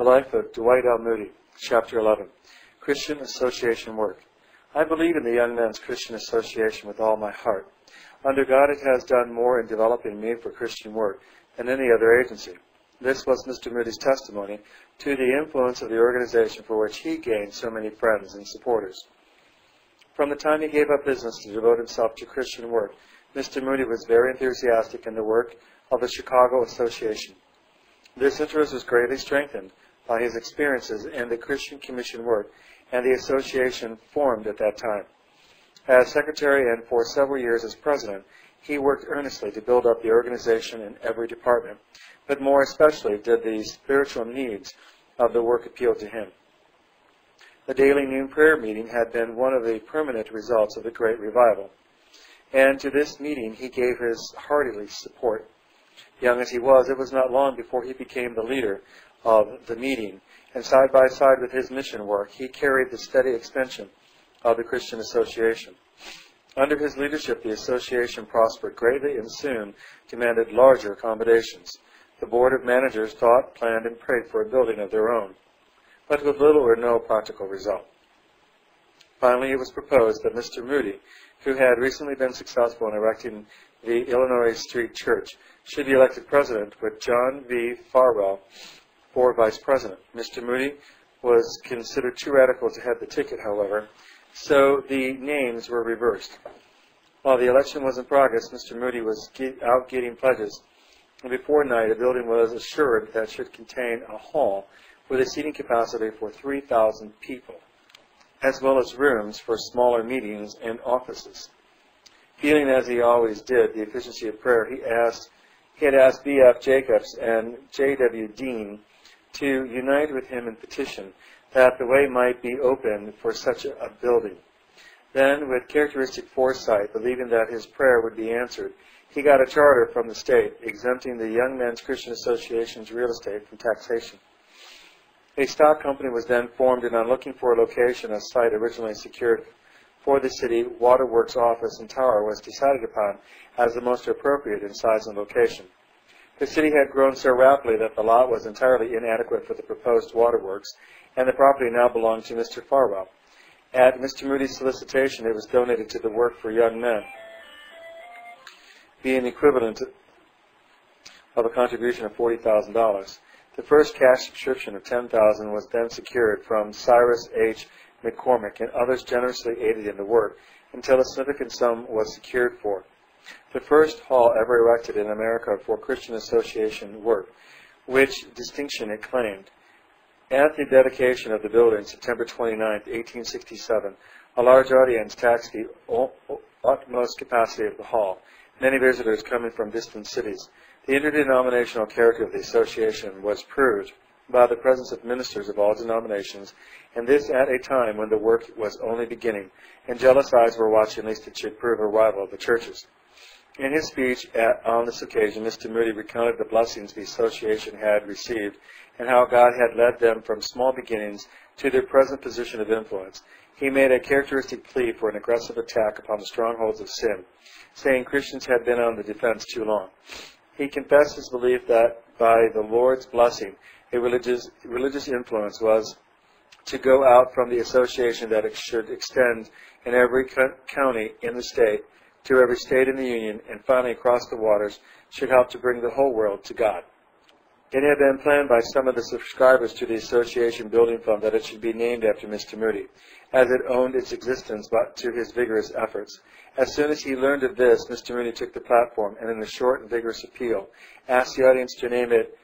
The Life of Dwight L. Moody, Chapter 11, Christian Association Work. I believe in the Young Men's Christian Association with all my heart. Under God, it has done more in developing me for Christian work than any other agency. This was Mr. Moody's testimony to the influence of the organization for which he gained so many friends and supporters. From the time he gave up business to devote himself to Christian work, Mr. Moody was very enthusiastic in the work of the Chicago Association. This interest was greatly strengthened by his experiences in the Christian Commission work and the association formed at that time. As secretary and for several years as president, he worked earnestly to build up the organization in every department, but more especially did the spiritual needs of the work appeal to him. The daily noon prayer meeting had been one of the permanent results of the Great Revival, and to this meeting he gave his hearty support. Young as he was, it was not long before he became the leader of the meeting, and side by side with his mission work, he carried the steady expansion of the Christian Association. Under his leadership, the association prospered greatly and soon demanded larger accommodations. The board of managers thought, planned, and prayed for a building of their own, but with little or no practical result. Finally, it was proposed that Mr. Moody, who had recently been successful in erecting the Illinois Street Church, should be elected president with John V. Farwell for vice president. Mr. Moody was considered too radical to head the ticket, however, so the names were reversed. While the election was in progress, Mr. Moody was out getting pledges, and before night a building was assured that should contain a hall with a seating capacity for 3,000 people, as well as rooms for smaller meetings and offices. Feeling, as he always did, the efficiency of prayer, he had asked B.F. Jacobs and J.W. Dean to unite with him in petition that the way might be opened for such a building. Then, with characteristic foresight, believing that his prayer would be answered, he got a charter from the state exempting the Young Men's Christian Association's real estate from taxation. A stock company was then formed, and on looking for a location, a site originally secured for the city waterworks office and tower was decided upon as the most appropriate in size and location. The city had grown so rapidly that the lot was entirely inadequate for the proposed waterworks, and the property now belonged to Mr. Farwell. At Mr. Moody's solicitation, it was donated to the Work for Young Men, being equivalent of a contribution of $40,000. The first cash subscription of $10,000 was then secured from Cyrus H. McCormick, and others generously aided in the work until a significant sum was secured for. The first hall ever erected in America for Christian Association work, which distinction it claimed. At the dedication of the building, September 29, 1867, a large audience taxed the utmost capacity of the hall, many visitors coming from distant cities. The interdenominational character of the association was proved by the presence of ministers of all denominations, and this at a time when the work was only beginning, and jealous eyes were watching lest it should prove a rival of the churches. In his speech on this occasion, Mr. Moody recounted the blessings the association had received and how God had led them from small beginnings to their present position of influence. He made a characteristic plea for an aggressive attack upon the strongholds of sin, saying Christians had been on the defense too long. He confessed his belief that by the Lord's blessing, a religious influence was to go out from the association, that it should extend in every county in the state, to every state in the Union, and finally across the waters, should help to bring the whole world to God. It had been planned by some of the subscribers to the association building fund that it should be named after Mr. Moody, as it owed its existence but to his vigorous efforts. As soon as he learned of this, Mr. Moody took the platform and, in a short and vigorous appeal, asked the audience to name it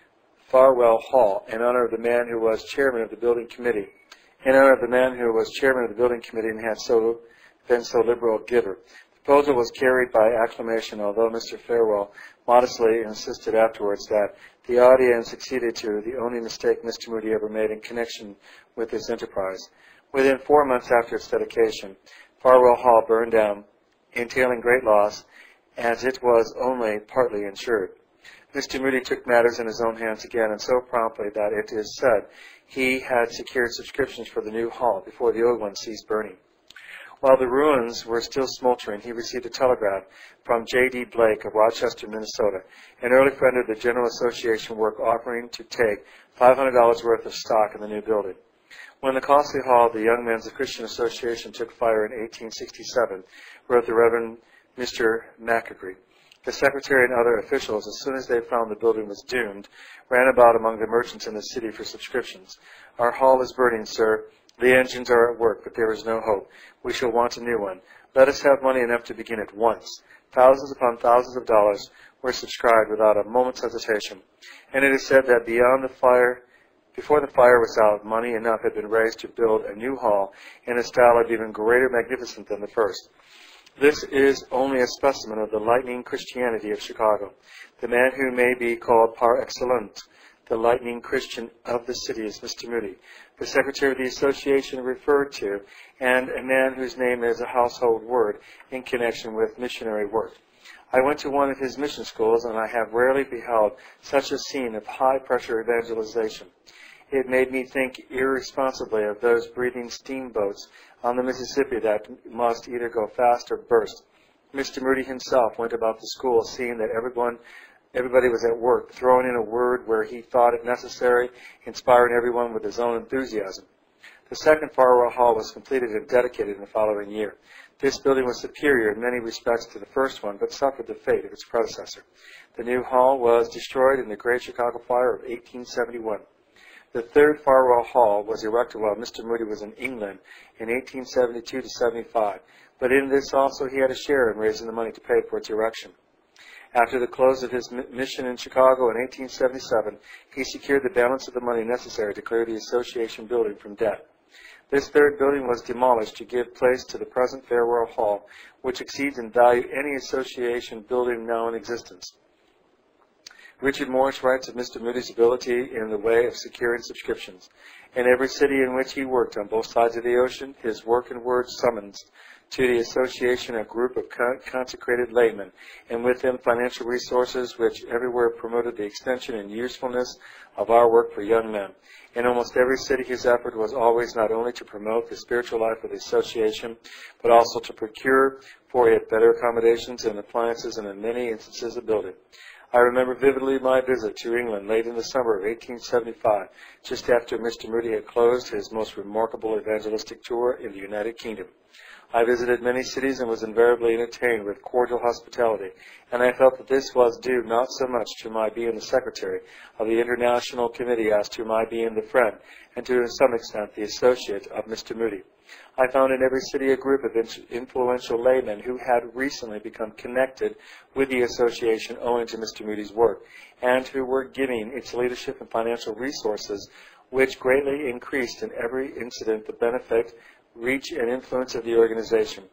Farwell Hall in honor of the man who was chairman of the building committee, and had been so liberal a giver. The proposal was carried by acclamation, although Mr. Farwell modestly insisted afterwards that the audience acceded to the only mistake Mr. Moody ever made in connection with this enterprise. Within 4 months after its dedication, Farwell Hall burned down, entailing great loss, as it was only partly insured. Mr. Moody took matters in his own hands again, and so promptly that it is said he had secured subscriptions for the new hall before the old one ceased burning. While the ruins were still smoldering, he received a telegram from J.D. Blake of Rochester, Minnesota, an early friend of the General Association work, offering to take $500 worth of stock in the new building. When the costly hall of the Young Men's Christian Association took fire in 1867, wrote the Reverend Mr. McAgree, the secretary and other officials, as soon as they found the building was doomed, ran about among the merchants in the city for subscriptions. "Our hall is burning, sir. The engines are at work, but there is no hope. We shall want a new one. Let us have money enough to begin at once." Thousands upon thousands of dollars were subscribed without a moment's hesitation. And it is said that before the fire was out, money enough had been raised to build a new hall in a style of even greater magnificence than the first. This is only a specimen of the lightning Christianity of Chicago. The man who may be called par excellence the lightning Christian of the city is Mr. Moody, the secretary of the association referred to, and a man whose name is a household word in connection with missionary work. I went to one of his mission schools, and I have rarely beheld such a scene of high-pressure evangelization. It made me think irresponsibly of those breathing steamboats on the Mississippi that must either go fast or burst. Mr. Moody himself went about the school, seeing that everybody was at work, throwing in a word where he thought it necessary, inspiring everyone with his own enthusiasm. The second Farwell Hall was completed and dedicated in the following year. This building was superior in many respects to the first one, but suffered the fate of its predecessor. The new hall was destroyed in the Great Chicago Fire of 1871. The third Farwell Hall was erected while Mr. Moody was in England in 1872 to 75, but in this also he had a share in raising the money to pay for its erection. After the close of his mission in Chicago in 1877, he secured the balance of the money necessary to clear the association building from debt. This third building was demolished to give place to the present Farwell Hall, which exceeds in value any association building now in existence. Richard Morris writes of Mr. Moody's ability in the way of securing subscriptions. In every city in which he worked on both sides of the ocean, his work and words summoned to the association a group of consecrated laymen, and with them financial resources which everywhere promoted the extension and usefulness of our work for young men. In almost every city, his effort was always not only to promote the spiritual life of the association, but also to procure for it better accommodations and appliances, and in many instances a building. I remember vividly my visit to England late in the summer of 1875, just after Mr. Moody had closed his most remarkable evangelistic tour in the United Kingdom. I visited many cities and was invariably entertained with cordial hospitality, and I felt that this was due not so much to my being the secretary of the International Committee as to my being the friend, and to some extent the associate of Mr. Moody. I found in every city a group of influential laymen who had recently become connected with the association owing to Mr. Moody's work, and who were giving its leadership and financial resources, which greatly increased in every incident the benefit, reach, and influence of the organization.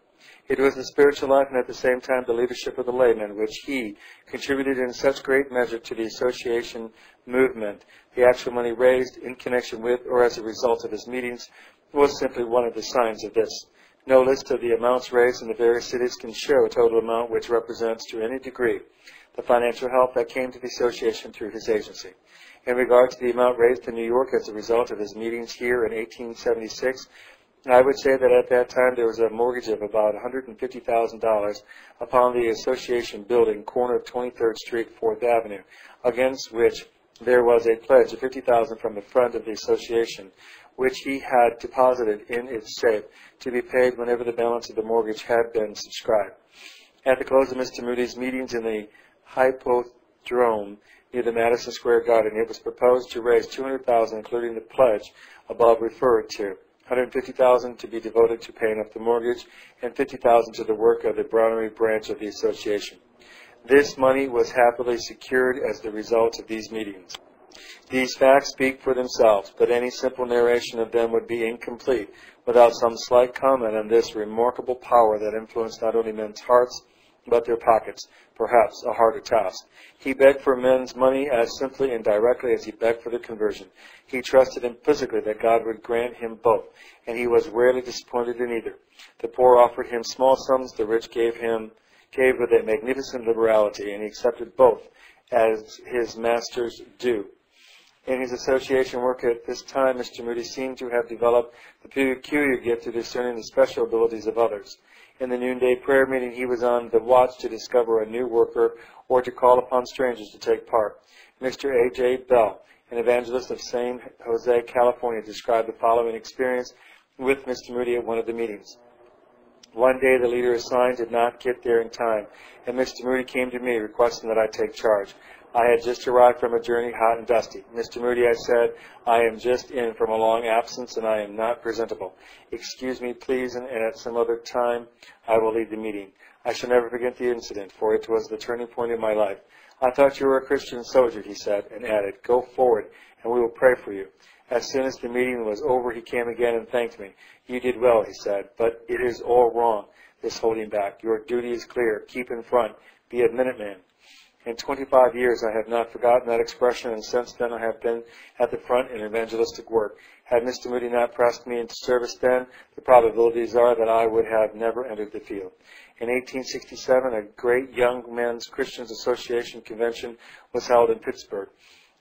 It was the spiritual life and at the same time the leadership of the laymen which he contributed in such great measure to the association movement. The actual money raised in connection with or as a result of his meetings was simply one of the signs of this. No list of the amounts raised in the various cities can show a total amount which represents to any degree the financial help that came to the association through his agency. In regard to the amount raised in New York as a result of his meetings here in 1876, I would say that at that time there was a mortgage of about $150,000 upon the association building, corner of 23rd Street, 4th Avenue, against which there was a pledge of $50,000 from the friend of the association, which he had deposited in its safe to be paid whenever the balance of the mortgage had been subscribed. At the close of Mr. Moody's meetings in the Hippodrome near the Madison Square Garden, it was proposed to raise $200,000, including the pledge above referred to. $150,000 to be devoted to paying off the mortgage, and $50,000 to the work of the Brownery branch of the association. This money was happily secured as the result of these meetings. These facts speak for themselves, but any simple narration of them would be incomplete without some slight comment on this remarkable power that influenced not only men's hearts, but their pockets, perhaps a harder task. He begged for men's money as simply and directly as he begged for their conversion. He trusted implicitly that God would grant him both, and he was rarely disappointed in either. The poor offered him small sums, the rich gave with a magnificent liberality, and he accepted both as his master's due. In his association work at this time, Mr. Moody seemed to have developed the peculiar gift of discerning the special abilities of others. In the noonday prayer meeting, he was on the watch to discover a new worker or to call upon strangers to take part. Mr. A.J. Bell, an evangelist of San Jose, California, described the following experience with Mr. Moody at one of the meetings. One day, the leader assigned did not get there in time, and Mr. Moody came to me requesting that I take charge. I had just arrived from a journey, hot and dusty. Mr. Moody, I said, I am just in from a long absence, and I am not presentable. Excuse me, please, and at some other time I will lead the meeting. I shall never forget the incident, for it was the turning point in my life. I thought you were a Christian soldier, he said, and added, go forward, and we will pray for you. As soon as the meeting was over, he came again and thanked me. You did well, he said, but it is all wrong, this holding back. Your duty is clear. Keep in front. Be a Minuteman. In 25 years, I have not forgotten that expression, and since then I have been at the front in evangelistic work. Had Mr. Moody not pressed me into service then, the probabilities are that I would have never entered the field. In 1867, a great Young Men's Christians Association convention was held in Pittsburgh,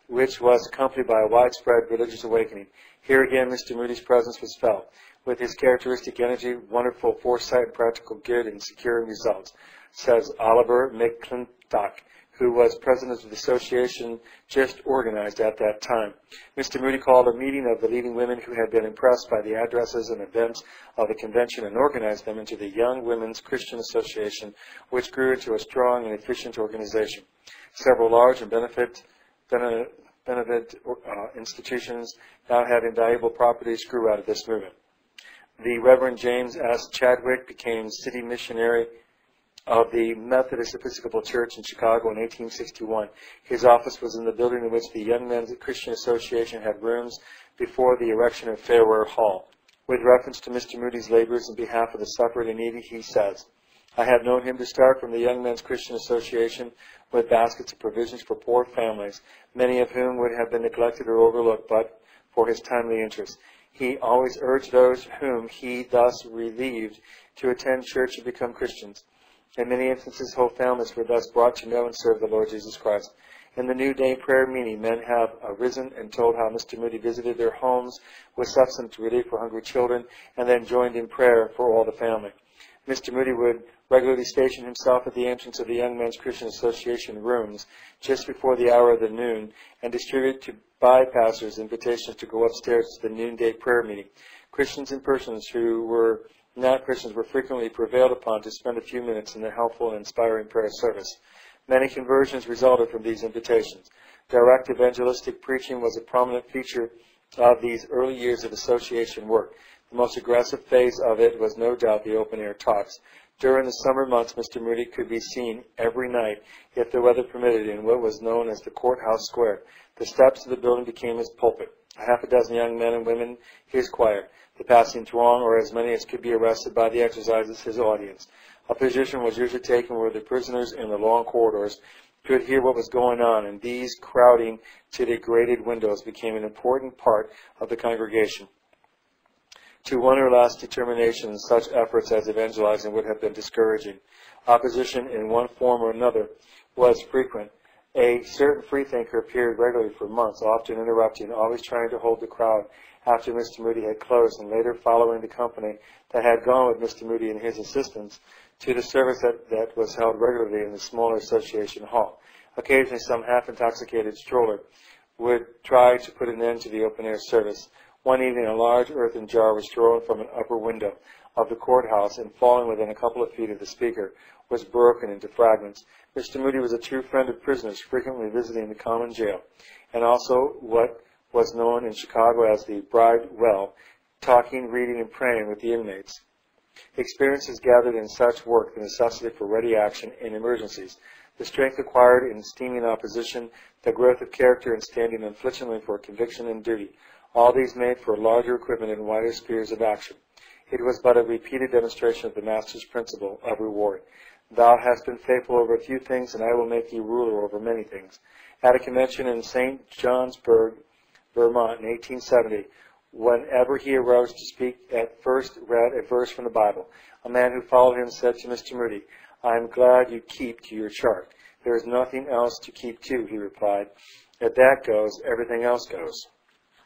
which was accompanied by a widespread religious awakening. Here again, Mr. Moody's presence was felt. With his characteristic energy, wonderful foresight, and practical good in securing results, says Oliver McClintock, who was president of the association just organized at that time. Mr. Moody called a meeting of the leading women who had been impressed by the addresses and events of the convention and organized them into the Young Women's Christian Association, which grew into a strong and efficient organization. Several large and benefit institutions now having valuable properties grew out of this movement. The Reverend James S. Chadwick became city missionary of the Methodist Episcopal Church in Chicago in 1861. His office was in the building in which the Young Men's Christian Association had rooms before the erection of Farwell Hall. With reference to Mr. Moody's labors in behalf of the suffering and needy, he says, I have known him to start from the Young Men's Christian Association with baskets of provisions for poor families, many of whom would have been neglected or overlooked but for his timely interest. He always urged those whom he thus relieved to attend church and become Christians. In many instances, whole families were thus brought to know and serve the Lord Jesus Christ. In the New Day prayer meeting, men have arisen and told how Mr. Moody visited their homes with substance relief for hungry children and then joined in prayer for all the family. Mr. Moody would regularly station himself at the entrance of the Young Men's Christian Association rooms just before the hour of the noon and distribute to bypassers invitations to go upstairs to the noonday prayer meeting. Christians and persons who were not Christians were frequently prevailed upon to spend a few minutes in the helpful and inspiring prayer service. Many conversions resulted from these invitations. Direct evangelistic preaching was a prominent feature of these early years of association work. The most aggressive phase of it was no doubt the open-air talks. During the summer months, Mr. Moody could be seen every night, if the weather permitted, in what was known as the Courthouse Square. The steps of the building became his pulpit. A half a dozen young men and women, his choir. The passing throng, or as many as could be arrested by the exercises, his audience. A position was usually taken where the prisoners in the long corridors could hear what was going on, and these, crowding to the grated windows, became an important part of the congregation. To one or less determination, such efforts as evangelizing would have been discouraging. Opposition in one form or another was frequent. A certain freethinker appeared regularly for months, often interrupting, always trying to hold the crowd after Mr. Moody had closed, and later following the company that had gone with Mr. Moody and his assistants to the service that was held regularly in the smaller association hall. Occasionally some half-intoxicated stroller would try to put an end to the open-air service. One evening, a large earthen jar was thrown from an upper window of the courthouse and, falling within a couple of feet of the speaker, was broken into fragments. Mr. Moody was a true friend of prisoners, frequently visiting the common jail, and also what was known in Chicago as the Bride Well, talking, reading, and praying with the inmates. Experiences gathered in such work the necessity for ready action in emergencies, the strength acquired in steaming opposition, the growth of character in standing unflinchingly for conviction and duty. All these made for larger equipment and wider spheres of action. It was but a repeated demonstration of the Master's principle of reward. Thou hast been faithful over a few things, and I will make thee ruler over many things. At a convention in St. Johnsburg, Vermont in 1870, whenever he arose to speak, at first read a verse from the Bible. A man who followed him said to Mr. Moody, I am glad you keep to your chart. There is nothing else to keep to, he replied. If that goes, everything else goes.